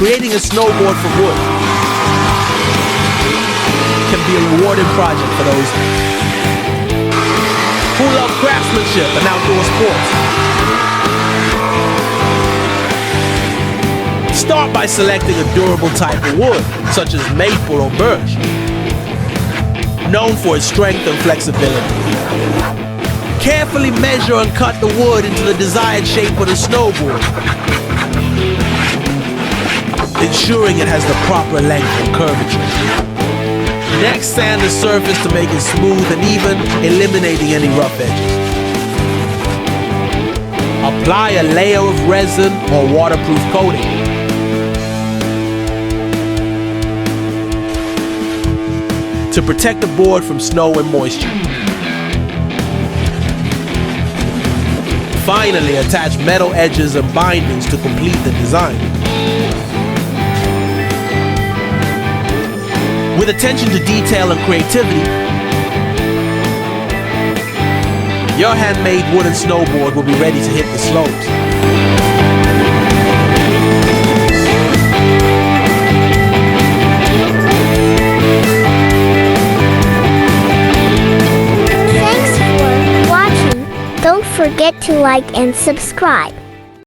Creating a snowboard from wood can be a rewarding project for those who love craftsmanship and outdoor sports. Start by selecting a durable type of wood, such as maple or birch, known for its strength and flexibility. Carefully measure and cut the wood into the desired shape of the snowboard, ensuring it has the proper length and curvature. Next, sand the surface to make it smooth and even, eliminating any rough edges. Apply a layer of resin or waterproof coating. To protect the board from snow and moisture. Finally, attach metal edges and bindings to complete the design. With attention to detail and creativity, your handmade wooden snowboard will be ready to hit the slopes. Thanks for watching. Don't forget to like and subscribe.